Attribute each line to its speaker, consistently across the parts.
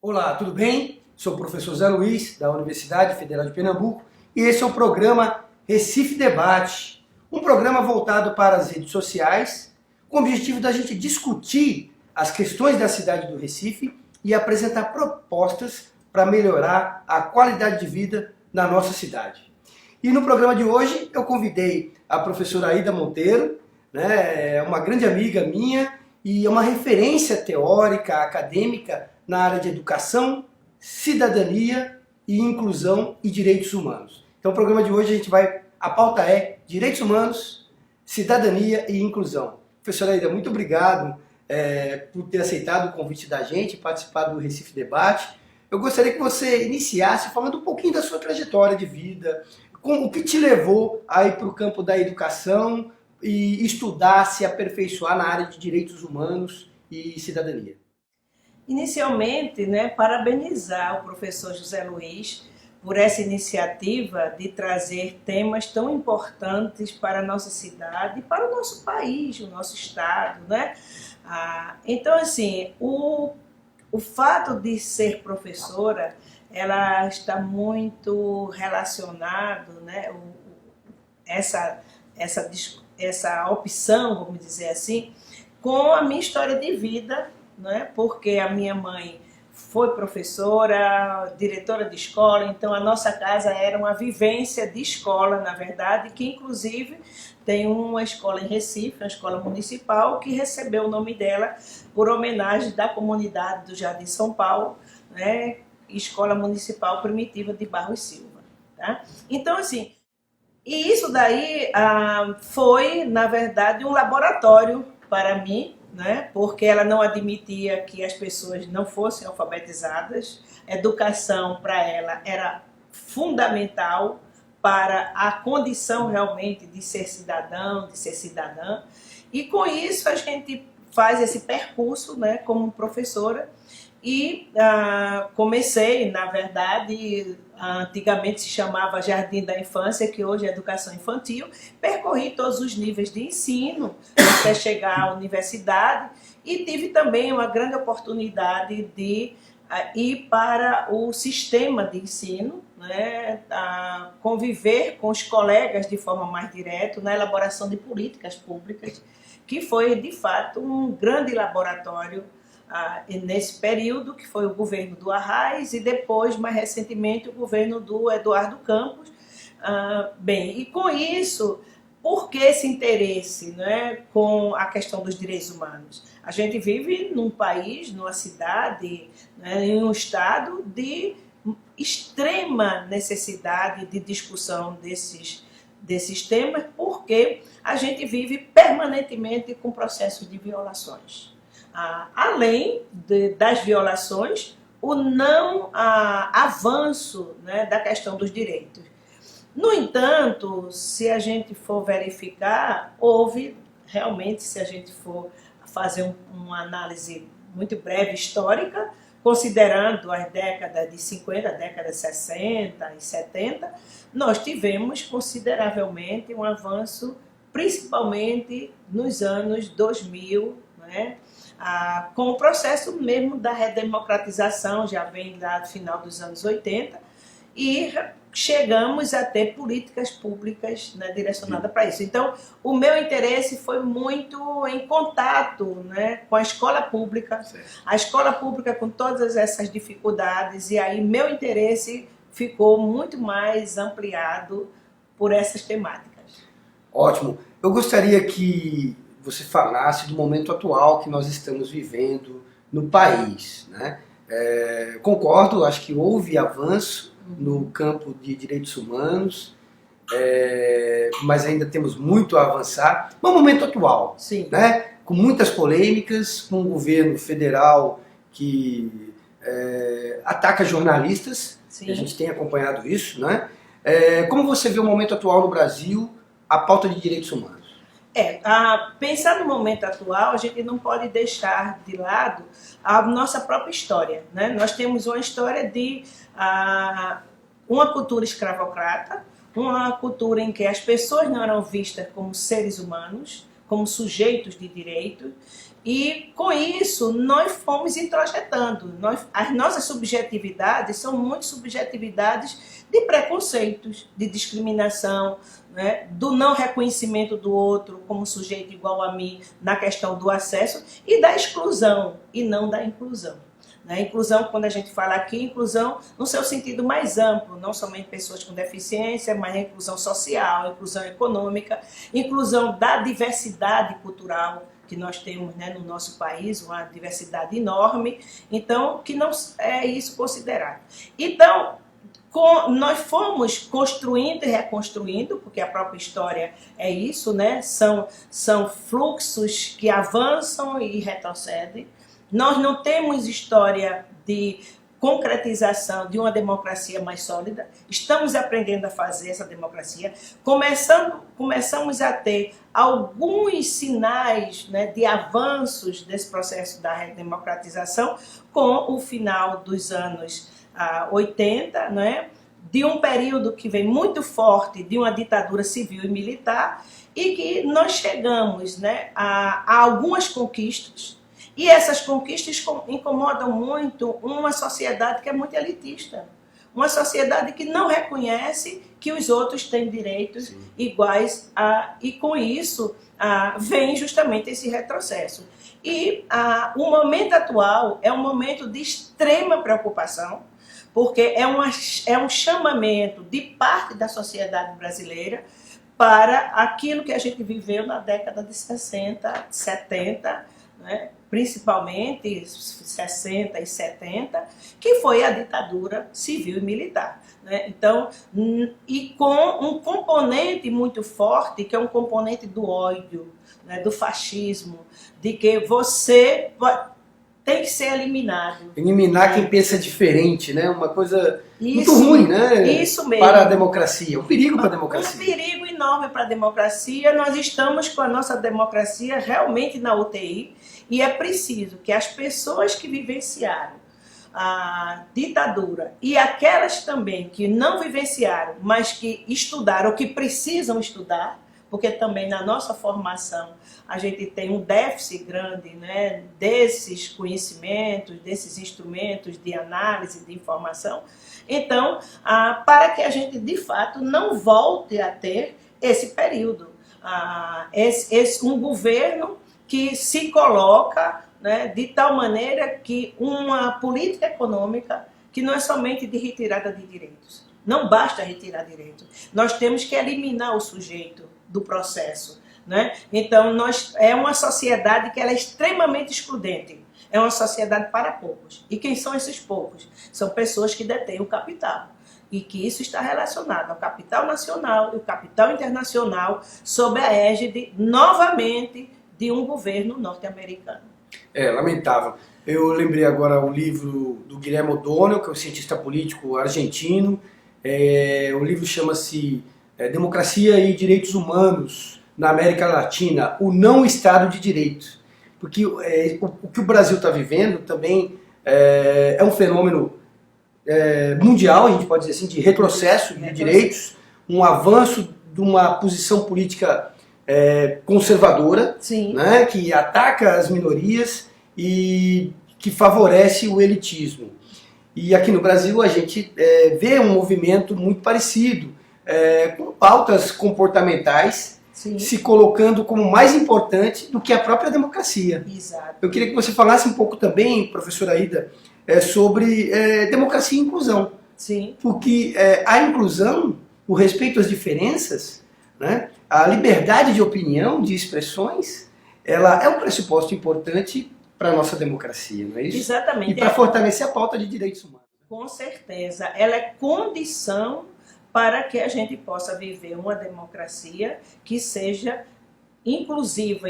Speaker 1: Olá, tudo bem? Sou o professor Zé Luiz, da Universidade Federal de Pernambuco, e esse é o programa Recife Debate, um programa voltado para as redes sociais, com o objetivo da gente discutir as questões da cidade do Recife e apresentar propostas para melhorar a qualidade de vida na nossa cidade. E no programa de hoje eu convidei a professora Aida Monteiro, uma grande amiga minha e é uma referência teórica, acadêmica na área de educação, cidadania e inclusão e direitos humanos. Então o programa de hoje a pauta é direitos humanos, cidadania e inclusão. Professora Aida, muito obrigado por ter aceitado o convite da gente, participar do Recife Debate. Eu gostaria que você iniciasse falando um pouquinho da sua trajetória de vida, o que te levou a ir para o campo da educação e estudar, se aperfeiçoar na área de direitos humanos e cidadania.
Speaker 2: Inicialmente, parabenizar o professor José Luiz por essa iniciativa de trazer temas tão importantes para a nossa cidade, para o nosso país, o nosso estado, Então, assim, o fato de ser professora, ela está muito relacionado, essa opção, vamos dizer assim, com a minha história de vida, porque a minha mãe foi professora, diretora de escola, então a nossa casa era uma vivência de escola, na verdade, que inclusive tem uma escola em Recife, uma escola municipal, que recebeu o nome dela por homenagem da comunidade do Jardim São Paulo, Escola Municipal Primitiva de Barros Silva. Tá? Então, assim, e isso daí foi, na verdade, um laboratório para mim, porque ela não admitia que as pessoas não fossem alfabetizadas. Educação para ela era fundamental para a condição realmente de ser cidadão, de ser cidadã. E com isso a gente faz esse percurso como professora e comecei, na verdade, antigamente se chamava Jardim da Infância, que hoje é Educação Infantil, percorri todos os níveis de ensino até chegar à universidade e tive também uma grande oportunidade de ir para o sistema de ensino, conviver com os colegas de forma mais direta na elaboração de políticas públicas, que foi, de fato, um grande laboratório nesse período, que foi o governo do Arraes e depois, mais recentemente, o governo do Eduardo Campos. E com isso, por que esse interesse com a questão dos direitos humanos? A gente vive num país, numa cidade, em um estado de extrema necessidade de discussão desses temas, porque a gente vive permanentemente com processos de violações. Além das violações, o não avanço da questão dos direitos. No entanto, se a gente for verificar, houve realmente, se a gente for fazer uma análise muito breve histórica, considerando as décadas de 50, a década de 60 e 70, nós tivemos consideravelmente um avanço, principalmente nos anos 2000, com o processo mesmo da redemocratização, já vem lá do final dos anos 80, e chegamos a ter políticas públicas direcionadas para isso. Então, o meu interesse foi muito em contato com a escola pública, a escola pública com todas essas dificuldades, e aí meu interesse ficou muito mais ampliado por essas temáticas.
Speaker 1: Ótimo. Eu gostaria que você falasse do momento atual que nós estamos vivendo no país. Concordo, acho que houve avanço no campo de direitos humanos, mas ainda temos muito a avançar. No momento atual,
Speaker 2: sim,
Speaker 1: com muitas polêmicas, com um governo federal que ataca jornalistas, sim. A gente tem acompanhado isso. Como você vê o momento atual no Brasil, a pauta de direitos humanos?
Speaker 2: Pensar no momento atual, a gente não pode deixar de lado a nossa própria história. Nós temos uma história de uma cultura escravocrata, uma cultura em que as pessoas não eram vistas como seres humanos, como sujeitos de direito, E com isso nós fomos introjetando. As nossas subjetividades são muito subjetividades de preconceitos, de discriminação, né, do não reconhecimento do outro como sujeito igual a mim na questão do acesso e da exclusão e não da inclusão. Inclusão, quando a gente fala aqui, inclusão no seu sentido mais amplo, não somente pessoas com deficiência, mas inclusão social, inclusão econômica, inclusão da diversidade cultural que nós temos, né, no nosso país, uma diversidade enorme, então, que não é isso considerado. Então, nós fomos construindo e reconstruindo, porque a própria história é isso, né? São fluxos que avançam e retrocedem. Nós não temos história de concretização de uma democracia mais sólida. Estamos aprendendo a fazer essa democracia. Começamos a ter alguns sinais, né, de avanços desse processo da redemocratização com o final dos anos 80, né, de um período que vem muito forte de uma ditadura civil e militar e que nós chegamos, né, a algumas conquistas. E essas conquistas incomodam muito uma sociedade que é muito elitista. Uma sociedade que não reconhece que os outros têm direitos Sim. iguais, e com isso vem justamente esse retrocesso. E o momento atual é um momento de extrema preocupação, porque é um chamamento de parte da sociedade brasileira para aquilo que a gente viveu na década de 60, 70, né? Principalmente 60 e 70, que foi a ditadura civil e militar. Né? Então, e com um componente muito forte, que é um componente do ódio, né? Do fascismo, de que você tem que ser eliminado.
Speaker 1: Eliminar quem pensa diferente, né? Uma coisa
Speaker 2: isso,
Speaker 1: muito ruim, né?
Speaker 2: Isso mesmo.
Speaker 1: Para a democracia, um perigo para a democracia.
Speaker 2: Um perigo enorme para a democracia. Nós estamos com a nossa democracia realmente na UTI e é preciso que as pessoas que vivenciaram a ditadura e aquelas também que não vivenciaram, mas que estudaram, que precisam estudar, porque também na nossa formação a gente tem um déficit grande, né, desses conhecimentos, desses instrumentos de análise, de informação. Então, para que a gente, de fato, não volte a ter esse período, um governo que se coloca, né, de tal maneira que uma política econômica que não é somente de retirada de direitos. Não basta retirar direitos. Nós temos que eliminar o sujeito do processo. Né? Então, é uma sociedade que ela é extremamente excludente. É uma sociedade para poucos. E quem são esses poucos? São pessoas que detêm o capital. E que isso está relacionado ao capital nacional e ao capital internacional sob a égide, novamente, de um governo norte-americano.
Speaker 1: É lamentável. Eu lembrei agora o livro do Guillermo O'Donnell, que é um cientista político argentino. O livro chama-se Democracia e Direitos Humanos na América Latina, o não Estado de Direito. Porque o que o Brasil está vivendo também é um fenômeno mundial, a gente pode dizer assim, de retrocesso de direitos, um avanço de uma posição política conservadora, né, que ataca as minorias e que favorece o elitismo. E aqui no Brasil a gente vê um movimento muito parecido, com pautas comportamentais,
Speaker 2: Sim.
Speaker 1: se colocando como mais importante do que a própria democracia.
Speaker 2: Exato.
Speaker 1: Eu queria que você falasse um pouco também, professora Aida, sobre democracia e inclusão.
Speaker 2: Sim.
Speaker 1: Porque a inclusão, o respeito às diferenças, né, a liberdade de opinião, de expressões, ela é um pressuposto importante para a nossa democracia, não é isso?
Speaker 2: Exatamente.
Speaker 1: E para fortalecer a pauta de direitos humanos.
Speaker 2: Com certeza. Ela é condição para que a gente possa viver uma democracia que seja inclusiva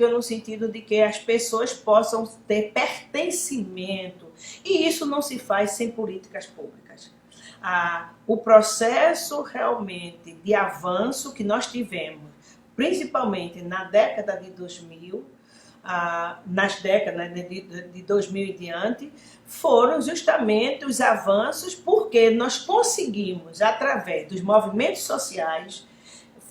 Speaker 2: no sentido de que as pessoas possam ter pertencimento. E isso não se faz sem políticas públicas. O processo realmente de avanço que nós tivemos, principalmente na década de 2000, nas décadas de 2000 e diante, foram justamente os avanços porque nós conseguimos, através dos movimentos sociais,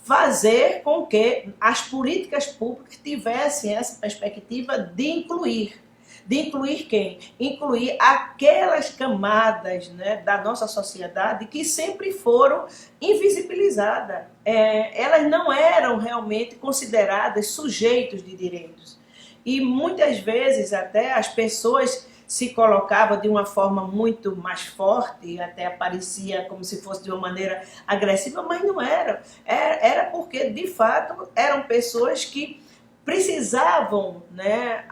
Speaker 2: fazer com que as políticas públicas tivessem essa perspectiva de incluir. De incluir quem? Incluir aquelas camadas, né, da nossa sociedade que sempre foram invisibilizadas. Elas não eram realmente consideradas sujeitos de direitos. E muitas vezes até as pessoas se colocavam de uma forma muito mais forte, até parecia como se fosse de uma maneira agressiva, mas não era. Era porque, de fato, eram pessoas que precisavam, né,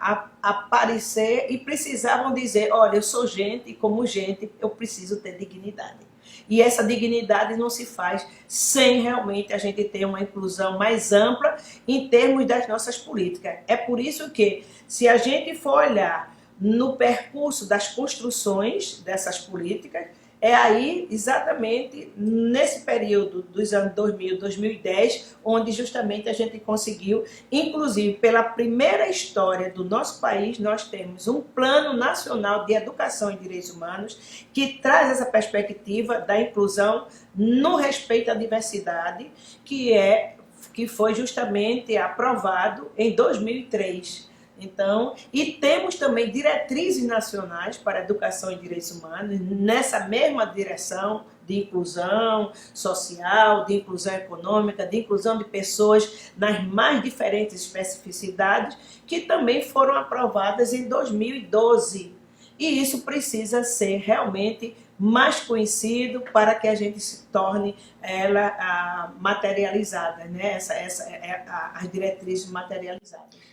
Speaker 2: aparecer e precisavam dizer, olha, eu sou gente e como gente eu preciso ter dignidade. E essa dignidade não se faz sem realmente a gente ter uma inclusão mais ampla em termos das nossas políticas. É por isso que, se a gente for olhar no percurso das construções dessas políticas, é aí, exatamente nesse período dos anos 2000, 2010, onde justamente a gente conseguiu, inclusive pela primeira história do nosso país, nós temos um Plano Nacional de Educação e Direitos Humanos que traz essa perspectiva da inclusão no respeito à diversidade, que foi justamente aprovado em 2003. Então, e temos também diretrizes nacionais para a educação e direitos humanos, nessa mesma direção de inclusão social, de inclusão econômica, de inclusão de pessoas nas mais diferentes especificidades, que também foram aprovadas em 2012. E isso precisa ser realmente mais conhecido para que a gente se torne ela materializada, né? As diretrizes materializadas.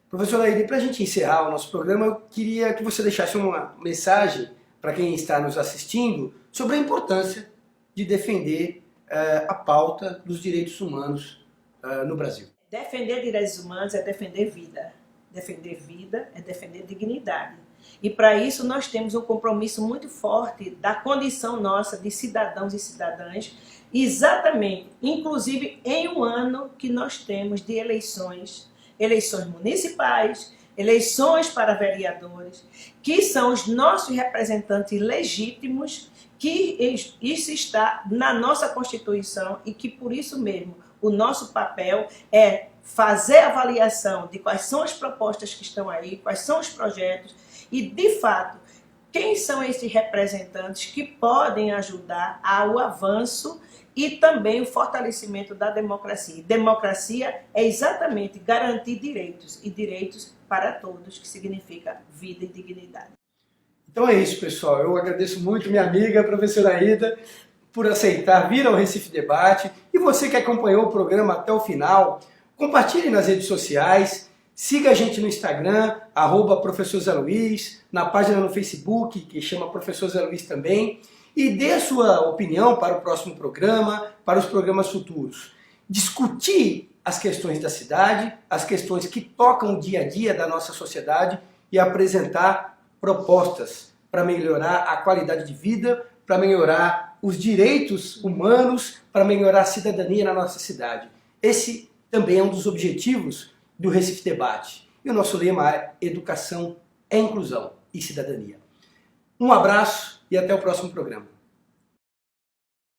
Speaker 1: Professora Aide, para a gente encerrar o nosso programa, eu queria que você deixasse uma mensagem para quem está nos assistindo sobre a importância de defender a pauta dos direitos humanos no Brasil.
Speaker 2: Defender direitos humanos é defender vida. Defender vida é defender dignidade. E para isso nós temos um compromisso muito forte da condição nossa de cidadãos e cidadãs, exatamente, inclusive em um ano que nós temos de eleições municipais, eleições para vereadores, que são os nossos representantes legítimos, que isso está na nossa Constituição e que por isso mesmo o nosso papel é fazer a avaliação de quais são as propostas que estão aí, quais são os projetos e, de fato, quem são esses representantes que podem ajudar ao avanço e também o fortalecimento da democracia. Democracia é exatamente garantir direitos, e direitos para todos, que significa vida e dignidade.
Speaker 1: Então é isso, pessoal. Eu agradeço muito minha amiga, professora Aida, por aceitar vir ao Recife Debate. E você que acompanhou o programa até o final, compartilhe nas redes sociais, siga a gente no Instagram, @Professor Zé Luiz, na página no Facebook, que chama Professor Zé Luiz também, e dê a sua opinião para o próximo programa, para os programas futuros. Discutir as questões da cidade, as questões que tocam o dia a dia da nossa sociedade e apresentar propostas para melhorar a qualidade de vida, para melhorar os direitos humanos, para melhorar a cidadania na nossa cidade. Esse também é um dos objetivos do Recife Debate. E o nosso lema é Educação é Inclusão e Cidadania. Um abraço e até o próximo programa.